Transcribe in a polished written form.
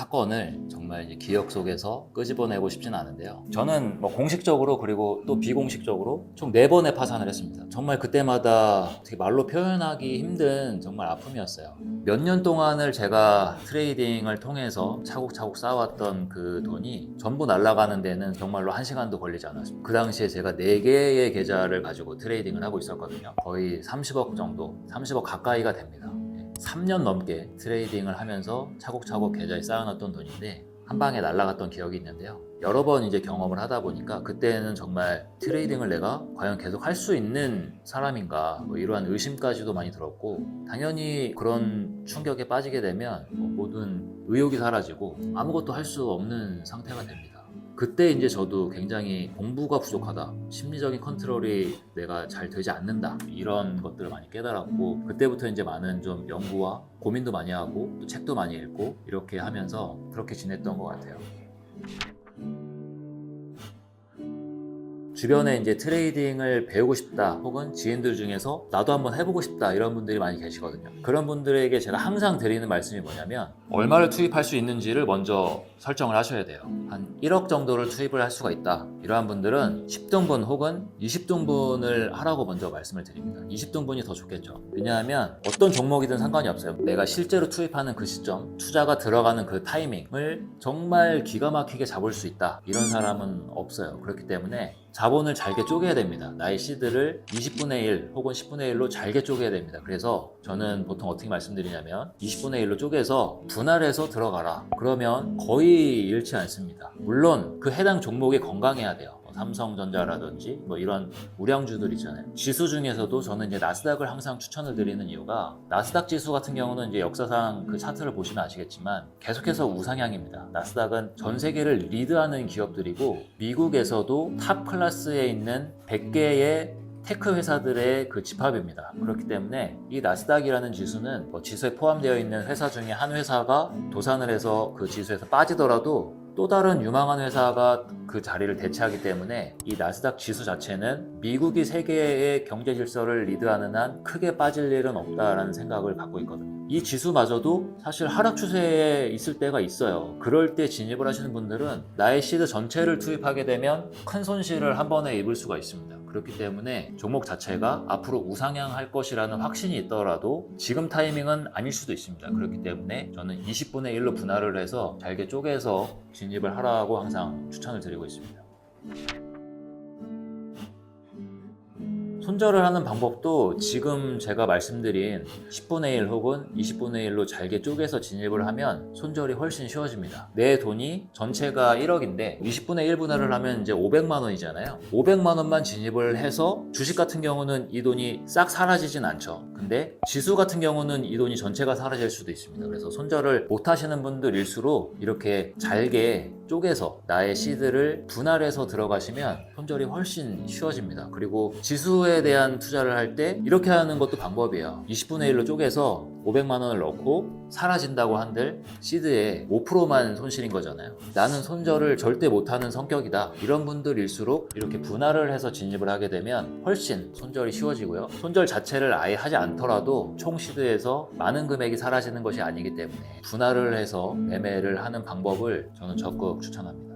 사건을 정말 이제 기억 속에서 끄집어내고 싶지는 않은데요. 저는 뭐 공식적으로 그리고 또 비공식적으로 총 4번의 파산을 했습니다. 정말 그때마다 되게 말로 표현하기 힘든 정말 아픔이었어요. 몇 년 동안을 제가 트레이딩을 통해서 차곡차곡 쌓아왔던 그 돈이 전부 날아가는 데는 정말로 1시간도 걸리지 않았습니다. 그 당시에 제가 4개의 계좌를 가지고 트레이딩을 하고 있었거든요. 거의 30억 정도, 30억 가까이가 됩니다. 3년 넘게 트레이딩을 하면서 차곡차곡 계좌에 쌓아놨던 돈인데 한 방에 날아갔던 기억이 있는데요. 여러 번 이제 경험을 하다 보니까 그때는 정말 트레이딩을 내가 과연 계속 할 수 있는 사람인가 뭐 이러한 의심까지도 많이 들었고, 당연히 그런 충격에 빠지게 되면 모든 의욕이 사라지고 아무것도 할 수 없는 상태가 됩니다. 그때 이제 저도 굉장히 공부가 부족하다, 심리적인 컨트롤이 내가 잘 되지 않는다, 이런 것들을 많이 깨달았고, 그때부터 이제 많은 좀 연구와 고민도 많이 하고 또 책도 많이 읽고 이렇게 하면서 그렇게 지냈던 것 같아요. 주변에 이제 트레이딩을 배우고 싶다 혹은 지인들 중에서 나도 한번 해보고 싶다 이런 분들이 많이 계시거든요. 그런 분들에게 제가 항상 드리는 말씀이 뭐냐면, 얼마를 투입할 수 있는지를 먼저 설정을 하셔야 돼요. 한 1억 정도를 투입을 할 수가 있다. 이러한 분들은 10등분 혹은 20등분을 하라고 먼저 말씀을 드립니다. 20등분이 더 좋겠죠. 왜냐하면 어떤 종목이든 상관이 없어요. 내가 실제로 투입하는 그 시점, 투자가 들어가는 그 타이밍을 정말 기가 막히게 잡을 수 있다, 이런 사람은 없어요. 그렇기 때문에 자본을 잘게 쪼개야 됩니다. 나의 시드를 20분의 1 혹은 10분의 1로 잘게 쪼개야 됩니다. 그래서 저는 보통 어떻게 말씀드리냐면 20분의 1로 쪼개서 분할해서 들어가라. 그러면 거의 잃지 않습니다. 물론 그 해당 종목이 건강해야 돼요. 삼성전자라든지 뭐 이런 우량주들 있잖아요. 지수 중에서도 저는 이제 나스닥을 항상 추천을 드리는 이유가, 나스닥 지수 같은 경우는 이제 역사상 그 차트를 보시면 아시겠지만 계속해서 우상향입니다. 나스닥은 전 세계를 리드하는 기업들이고 미국에서도 탑 클래스에 있는 100개의 테크 회사들의 그 집합입니다. 그렇기 때문에 이 나스닥이라는 지수는 지수에 포함되어 있는 회사 중에 한 회사가 도산을 해서 그 지수에서 빠지더라도 또 다른 유망한 회사가 그 자리를 대체하기 때문에 이 나스닥 지수 자체는 미국이 세계의 경제 질서를 리드하는 한 크게 빠질 일은 없다라는 생각을 갖고 있거든요. 이 지수마저도 사실 하락 추세에 있을 때가 있어요. 그럴 때 진입을 하시는 분들은 나의 시드 전체를 투입하게 되면 큰 손실을 한 번에 입을 수가 있습니다. 그렇기 때문에 종목 자체가 앞으로 우상향할 것이라는 확신이 있더라도 지금 타이밍은 아닐 수도 있습니다. 그렇기 때문에 저는 20분의 1로 분할을 해서 잘게 쪼개서 진입을 하라고 항상 추천을 드리고 있습니다. 손절을 하는 방법도 지금 제가 말씀드린 10분의 1 혹은 20분의 1로 잘게 쪼개서 진입을 하면 손절이 훨씬 쉬워집니다. 내 돈이 전체가 1억인데 20분의 1 분할을 하면 이제 500만 원이잖아요. 500만 원만 진입을 해서 주식 같은 경우는 이 돈이 싹 사라지진 않죠. 근데 지수 같은 경우는 이 돈이 전체가 사라질 수도 있습니다. 그래서 손절을 못 하시는 분들일수록 이렇게 잘게 쪼개서 나의 시드를 분할해서 들어가시면 손절이 훨씬 쉬워집니다. 그리고 지수에 대한 투자를 할 때 이렇게 하는 것도 방법이에요. 20분의 1로 쪼개서 500만 원을 넣고 사라진다고 한들 시드에 5%만 손실인 거잖아요. 나는 손절을 절대 못하는 성격이다, 이런 분들일수록 이렇게 분할을 해서 진입을 하게 되면 훨씬 손절이 쉬워지고요. 손절 자체를 아예 하지 않더라도 총 시드에서 많은 금액이 사라지는 것이 아니기 때문에 분할을 해서 매매를 하는 방법을 저는 적극 추천합니다.